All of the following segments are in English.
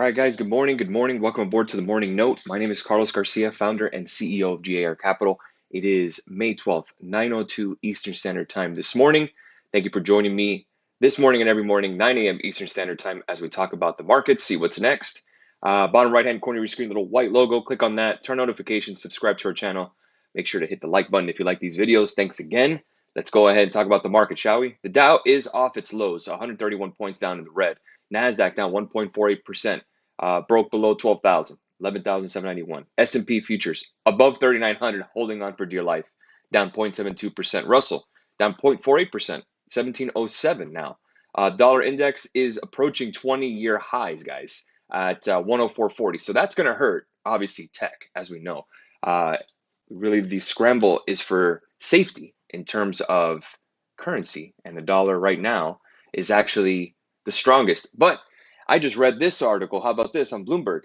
right, guys, good morning. Good morning. Welcome aboard to the Morning Note. My name is Carlos Garcia, founder and CEO of G.A.R Capital. It is May 12th, 9:02 Eastern Standard Time this morning. Thank you for joining me this morning and every morning, 9 a.m. Eastern Standard Time, as we talk about the markets, see what's next. Bottom right-hand corner of your screen, little white logo. Click on that, turn notifications, subscribe to our channel. Make sure to hit the like button if you like these videos. Thanks again. Let's go ahead and talk about the market, shall we? The Dow is off its lows, 131 points down in the red. NASDAQ down 1.48%. Broke below 12,000, 11,791. S&P futures above 3,900, holding on for dear life, down 0.72%. Russell down 0.48%, 1707 now. Dollar index is approaching 20-year highs, guys, at 104.40. So that's going to hurt, obviously, tech, as we know. Really, the scramble is for safety in terms of currency, and the dollar right now is actually the strongest. But I just read this article. How about this on Bloomberg?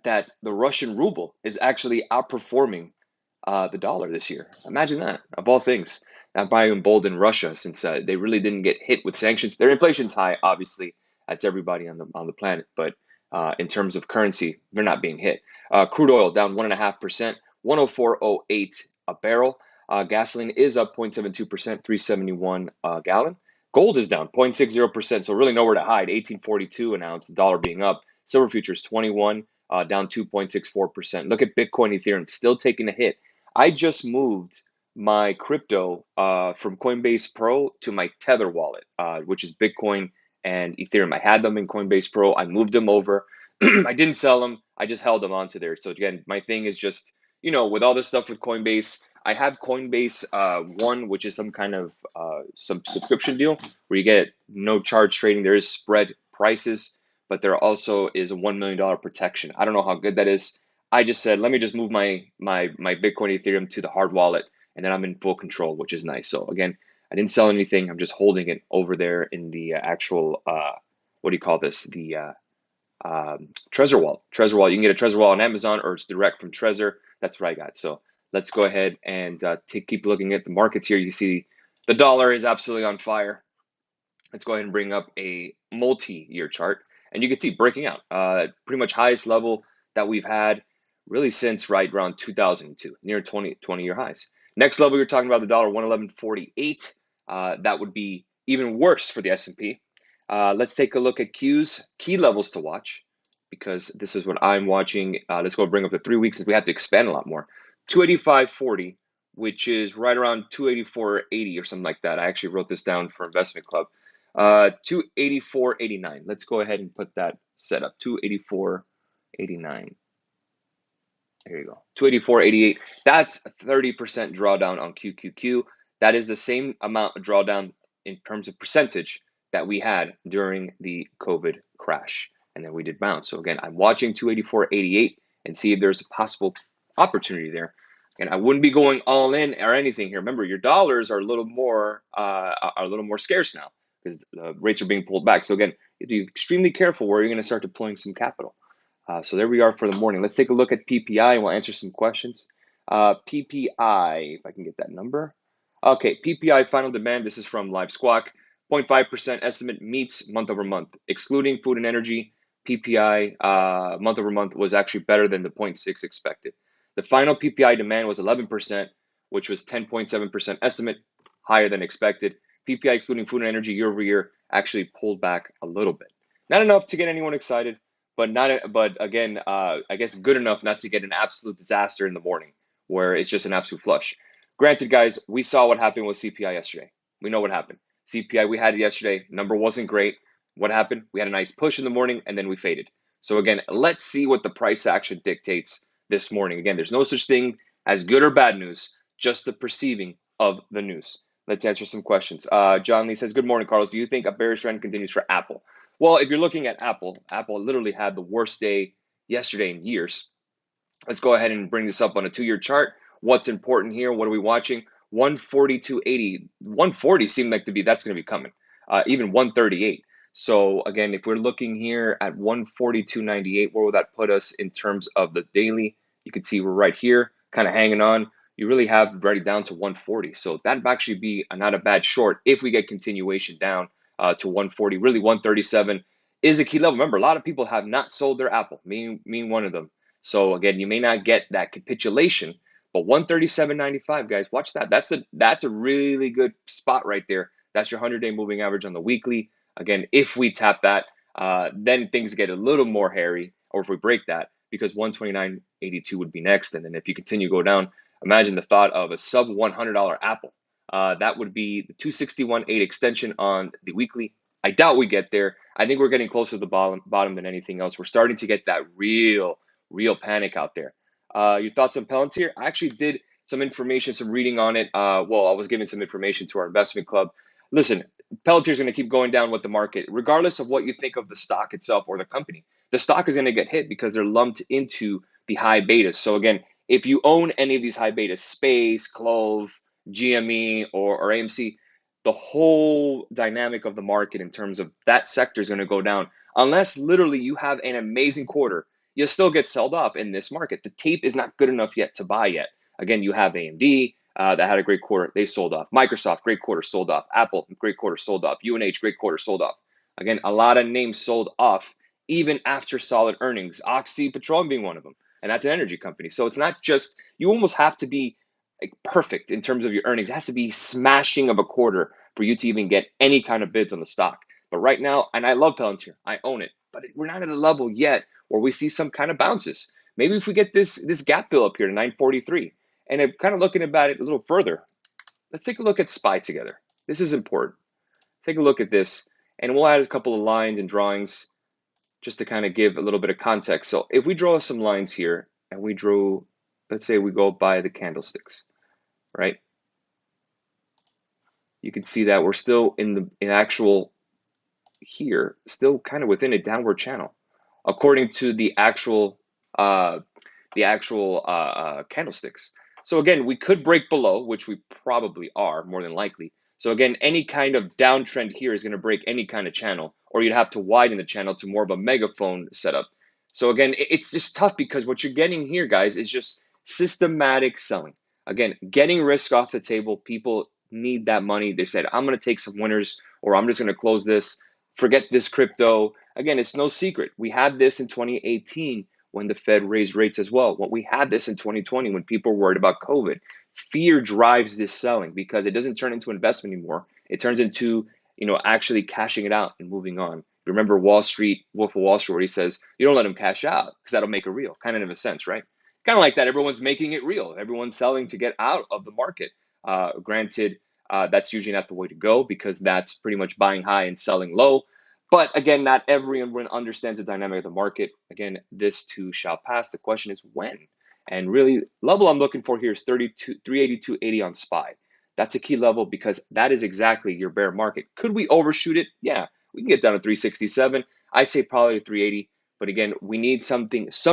That the Russian ruble is actually outperforming the dollar this year. Imagine that, of all things. That probably emboldened Russia since they really didn't get hit with sanctions. Their inflation's high, obviously. That's everybody on the planet. But in terms of currency, they're not being hit. Crude oil down 1.5%, 104.08 a barrel. Gasoline is up 0.72%, 371 a gallon. Gold is down 0.60%, so really nowhere to hide. 1842 an ounce, the dollar being up. Silver futures 21, down 2.64%. Look at Bitcoin, Ethereum, still taking a hit. I just moved my crypto from Coinbase Pro to my Tether wallet, which is Bitcoin and Ethereum. I had them in Coinbase Pro. I moved them over. I didn't sell them. I just held them onto there. So again, my thing is just, with all this stuff with Coinbase, I have Coinbase One, which is some kind of some subscription deal where you get no charge trading. There is spread prices, but there also is a $1 million protection. I don't know how good that is. I just said, let me just move my Bitcoin Ethereum to the hard wallet, and then I'm in full control, which is nice. So again, I didn't sell anything. I'm just holding it over there in the actual, what do you call this? The Trezor wallet. Trezor wallet. You can get a Trezor wallet on Amazon or it's direct from Trezor. That's what I got. So let's go ahead and keep looking at the markets here. You see the dollar is absolutely on fire. Let's go ahead and bring up a multi-year chart. And you can see breaking out. Pretty much highest level that we've had really since right around 2002, near 20-year highs. Next level, you're talking about the dollar, 111.48. That would be even worse for the S&P. Let's take a look at Q's key levels to watch, because this is what I'm watching. Let's go bring up the 3 weeks, since we have to expand a lot more. 285.40, which is right around 284.80 or something like that. I actually wrote this down for Investment Club. 284.89. Let's go ahead and put that set up. 284.89. There you go. 284.88. That's a 30% drawdown on QQQ. That is the same amount of drawdown in terms of percentage that we had during the COVID crash. And then we did bounce. So again, I'm watching 284.88 and see if there's a possible opportunity there. And I wouldn't be going all in or anything here. Remember, your dollars are a little more scarce now, because the rates are being pulled back. So again, you have to be extremely careful where you're going to start deploying some capital. So there we are for the morning. Let's take a look at PPI and we'll answer some questions. PPI, if I can get that number. Okay, PPI Final Demand. This is from Live Squawk. 0.5% estimate meets month over month. Excluding food and energy, PPI month over month was actually better than the 0.6 expected. The final PPI demand was 11%, which was 10.7% estimate, higher than expected. PPI excluding food and energy year over year actually pulled back a little bit. Not enough to get anyone excited, but again, I guess good enough not to get an absolute disaster in the morning where it's just an absolute flush. Granted, guys, we saw what happened with CPI yesterday. We know what happened. CPI, we had it yesterday. Number wasn't great. What happened? We had a nice push in the morning, and then we faded. So again, let's see what the price action dictates this morning. Again, there's no such thing as good or bad news, just the perceiving of the news. Let's answer some questions. John Lee says, good morning, Carlos. Do you think a bearish trend continues for Apple? Well, if you're looking at Apple literally had the worst day yesterday in years. Let's go ahead and bring this up on a 2-year chart. What's important here? What are we watching? 142.80. 140 seemed like that's going to be coming. Even 138. So again, if we're looking here at 142.98, where will that put us in terms of the daily? You can see we're right here, kind of hanging on. You really have ready down to 140. So that'd actually be not a bad short if we get continuation down to 140, really 137. is a key level. Remember, a lot of people have not sold their Apple, me one of them. So again, you may not get that capitulation, but 137.95, guys, watch that. That's a really good spot right there. That's your 100-day moving average on the weekly. Again, if we tap that, then things get a little more hairy, or if we break that, because 129.82 would be next. And then if you continue to go down, imagine the thought of a sub $100 Apple. That would be the 261.8 extension on the weekly. I doubt we get there. I think we're getting closer to the bottom than anything else. We're starting to get that real panic out there. Your thoughts on Palantir? I actually did some information, some reading on it. Well, I was giving some information to our investment club. Listen, Palantir is going to keep going down with the market, regardless of what you think of the stock itself or the company. The stock is going to get hit because they're lumped into the high betas. So again, if you own any of these high betas, Space, Clove, GME, or AMC, the whole dynamic of the market in terms of that sector is going to go down. Unless literally you have an amazing quarter, you'll still get sold off in this market. The tape is not good enough yet to buy yet. Again, you have AMD that had a great quarter, they sold off. Microsoft, great quarter, sold off. Apple, great quarter, sold off. UNH, great quarter, sold off. Again, a lot of names sold off even after solid earnings. Oxy Petroleum being one of them, and that's an energy company. So it's not just, you almost have to be like perfect in terms of your earnings. It has to be smashing of a quarter for you to even get any kind of bids on the stock. But right now, and I love Palantir, I own it, but we're not at a level yet where we see some kind of bounces. Maybe if we get this gap fill up here to 943, and I'm kind of looking about it a little further, let's take a look at SPY together. This is important. Take a look at this, and we'll add a couple of lines and drawings just to kind of give a little bit of context. So if we draw some lines here, and we drew, let's say we go by the candlesticks, right? You can see that we're still in actual here, still kind of within a downward channel, according to the actual candlesticks. So again, we could break below, which we probably are more than likely. So again, any kind of downtrend here is going to break any kind of channel, or you'd have to widen the channel to more of a megaphone setup. So again, it's just tough because what you're getting here, guys, is just systematic selling. Again, getting risk off the table. People need that money. They said, I'm going to take some winners, or I'm just going to close this. Forget this crypto. Again, it's no secret. We had this in 2018 when the Fed raised rates as well. We had this in 2020 when people were worried about COVID. Fear drives this selling because it doesn't turn into investment anymore. It turns into, actually cashing it out and moving on. Remember Wall Street, Wolf of Wall Street, where he says, you don't let them cash out because that'll make it real. Kind of in a sense, right? Kind of like that. Everyone's making it real. Everyone's selling to get out of the market. Granted, that's usually not the way to go because that's pretty much buying high and selling low. But again, not everyone understands the dynamic of the market. Again, this too shall pass. The question is when. And really, level I'm looking for here is 382.80 on SPY. That's a key level because that is exactly your bear market. Could we overshoot it? Yeah, we can get down to 367. I say probably 380. But again, we need some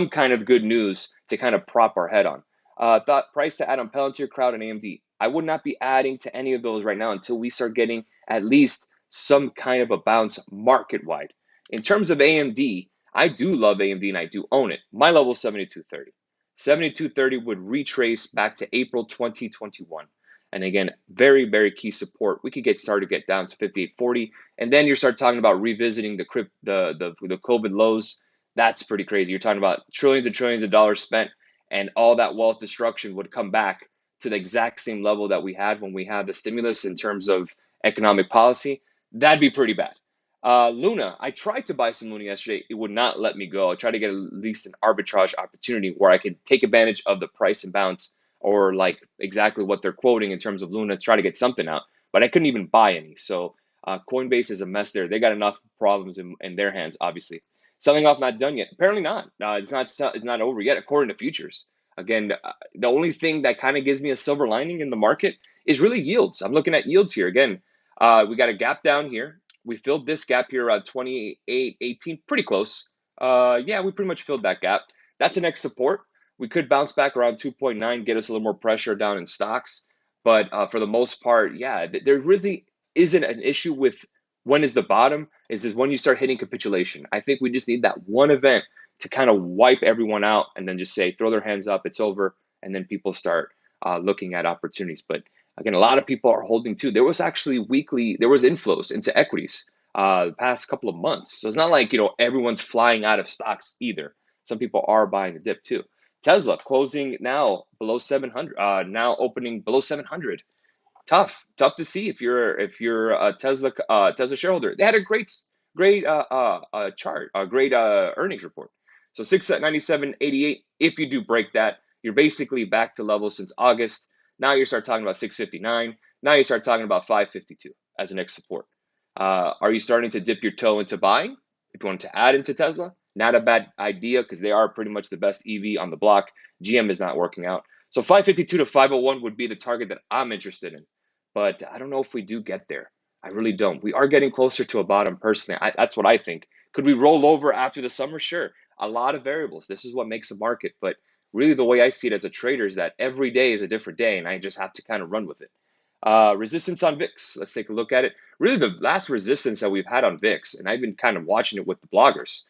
kind of good news to kind of prop our head on. Thought price to add on Palantir, Crowd, and AMD. I would not be adding to any of those right now until we start getting at least some kind of a bounce market wide. In terms of AMD, I do love AMD and I do own it. My level is 72.30. 72.30 would retrace back to April 2021. And again, very key support. We could get down to 58.40, and then you start talking about revisiting the COVID lows. That's pretty crazy. You're talking about trillions and trillions of dollars spent, and all that wealth destruction would come back to the exact same level that we had when we had the stimulus in terms of economic policy. That'd be pretty bad. Luna, I tried to buy some Luna yesterday. It would not let me go. I tried to get at least an arbitrage opportunity where I could take advantage of the price and bounce, or like exactly what they're quoting in terms of Luna, to try to get something out. But I couldn't even buy any. So Coinbase is a mess there. They got enough problems in their hands, obviously. Selling off not done yet. Apparently not. It's not over yet, according to futures. Again, the only thing that kind of gives me a silver lining in the market is really yields. I'm looking at yields here. Again, we got a gap down here. We filled this gap here around 28.18, pretty close. Yeah, we pretty much filled that gap. That's the next support. We could bounce back around 2.9, get us a little more pressure down in stocks. But for the most part, yeah, there really isn't an issue with when is the bottom. Is when you start hitting capitulation. I think we just need that one event to kind of wipe everyone out and then just say, throw their hands up, it's over. And then people start looking at opportunities. But again, a lot of people are holding too. There was actually there was inflows into equities. the past couple of months. So it's not like, everyone's flying out of stocks either. Some people are buying the dip too. Tesla closing now below 700, now opening below 700. Tough to see if you're a Tesla shareholder. They had a great chart, a great earnings report. So 6 at 97.88. If you do break that, you're basically back to levels since August. Now you start talking about 659. Now you start talking about 552 as the next support. Are you starting to dip your toe into buying? If you want to add into Tesla, not a bad idea because they are pretty much the best EV on the block. GM is not working out. So 552 to 501 would be the target that I'm interested in. But I don't know if we do get there. I really don't. We are getting closer to a bottom personally. That's what I think. Could we roll over after the summer? Sure. A lot of variables. This is what makes a market. But really, the way I see it as a trader is that every day is a different day, and I just have to kind of run with it. Resistance on VIX. Let's take a look at it. Really, the last resistance that we've had on VIX, and I've been kind of watching it with the bloggers,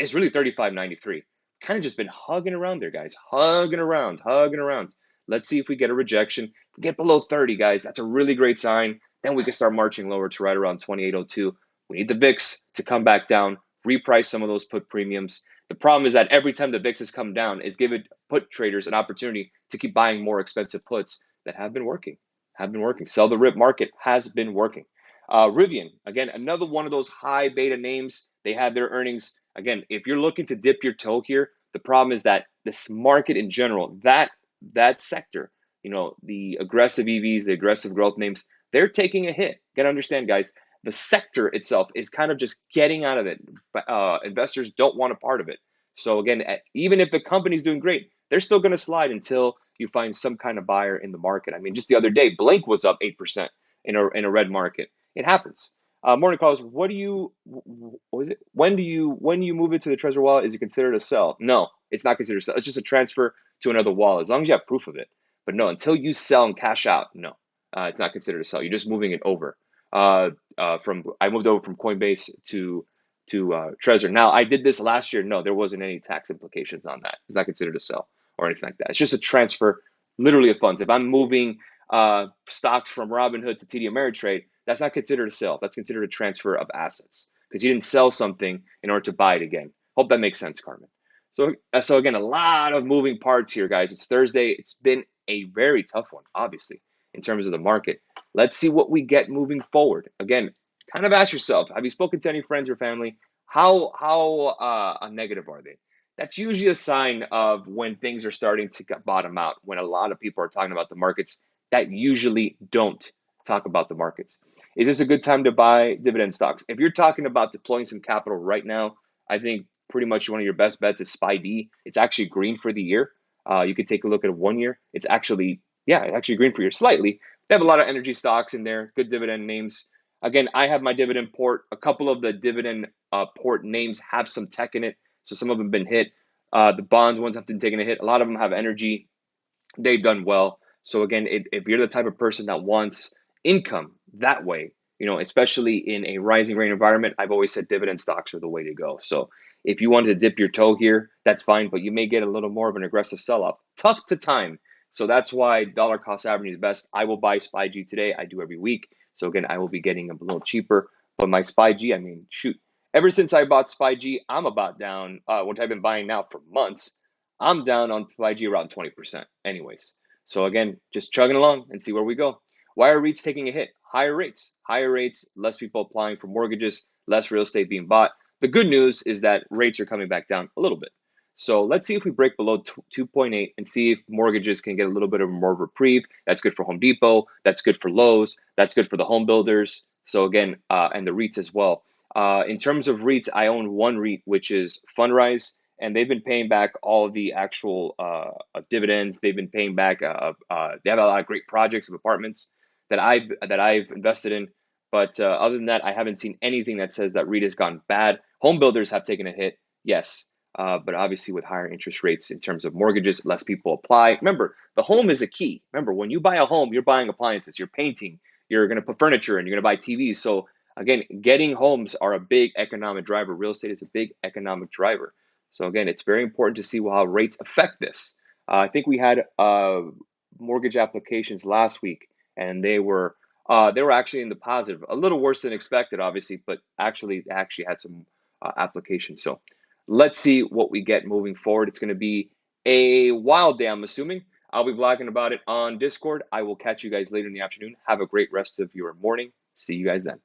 is really 35.93. Kind of just been hugging around there, guys. Hugging around, hugging around. Let's see if we get a rejection. If we get below 30, guys, that's a really great sign. Then we can start marching lower to right around 28.02. We need the VIX to come back down, reprice some of those put premiums. The problem is that every time the VIX has come down, is given put traders an opportunity to keep buying more expensive puts that have been working. Sell the rip market has been working. Rivian, again, another one of those high beta names. They had their earnings. Again, if you're looking to dip your toe here, the problem is that this market in general, that sector, the aggressive EVs, the aggressive growth names, they're taking a hit. You gotta understand, guys, the sector itself is kind of just getting out of it. Investors don't want a part of it. So again, even if the company's doing great, they're still going to slide until you find some kind of buyer in the market. I mean, just the other day, Blink was up 8% in a red market. It happens. Morning calls. What do you? What is it? When you move it to the Trezor wallet, is it considered a sell? No, it's not considered a sell. It's just a transfer to another wallet, as long as you have proof of it. But no, until you sell and cash out, no, it's not considered a sell. You're just moving it over. From I moved over from Coinbase to Trezor. Now, I did this last year. No, there wasn't any tax implications on that. It's not considered a sell or anything like that. It's just a transfer, literally, of funds. If I'm moving stocks from Robinhood to TD Ameritrade, that's not considered a sell. That's considered a transfer of assets because you didn't sell something in order to buy it again. Hope that makes sense, Carmen. So again, a lot of moving parts here, guys. It's Thursday. It's been a very tough one, obviously, in terms of the market. Let's see what we get moving forward. Again, kind of ask yourself, have you spoken to any friends or family? How negative are they? That's usually a sign of when things are starting to bottom out, when a lot of people are talking about the markets that usually don't talk about the markets. Is this a good time to buy dividend stocks? If you're talking about deploying some capital right now, I think pretty much one of your best bets is SPY-D. It's actually green for the year. You could take a look at 1 year. It's actually green for your slightly. They have a lot of energy stocks in there, good dividend names. Again, I have my dividend port. A couple of the dividend port names have some tech in it, so some of them have been hit. The bonds ones have been taking a hit. A lot of them have energy. They've done well. So again, if you're the type of person that wants income that way, especially in a rising rate environment, I've always said dividend stocks are the way to go. So if you wanted to dip your toe here, that's fine, but you may get a little more of an aggressive sell-off. Tough to time. So that's why dollar cost averaging is best. I will buy SPY-G today. I do every week. So again, I will be getting a little cheaper. But my SPY-G, I mean, shoot. Ever since I bought SPY-G, I'm about down, which I've been buying now for months. I'm down on SPY-G around 20% anyways. So again, just chugging along and see where we go. Why are REITs taking a hit? Higher rates, less people applying for mortgages, less real estate being bought. The good news is that rates are coming back down a little bit. So let's see if we break below 2.8 and see if mortgages can get a little bit of more reprieve. That's good for Home Depot. That's good for Lowe's. That's good for the home builders. So again, and the REITs as well. In terms of REITs, I own one REIT, which is Fundrise, and they've been paying back all of the actual dividends. They've been paying back. They have a lot of great projects of apartments that I've invested in. But other than that, I haven't seen anything that says that REIT has gone bad. Home builders have taken a hit, yes, but obviously with higher interest rates in terms of mortgages, less people apply. Remember, the home is a key. Remember, when you buy a home, you're buying appliances, you're painting, you're going to put furniture, and you're going to buy TVs. So again, getting homes are a big economic driver. Real estate is a big economic driver. So again, it's very important to see how rates affect this. I think we had mortgage applications last week, and they were They were actually in the positive, a little worse than expected, obviously, but actually had some application. So let's see what we get moving forward. It's going to be a wild day, I'm assuming. I'll be blogging about it on Discord. I will catch you guys later in the afternoon. Have a great rest of your morning. See you guys then.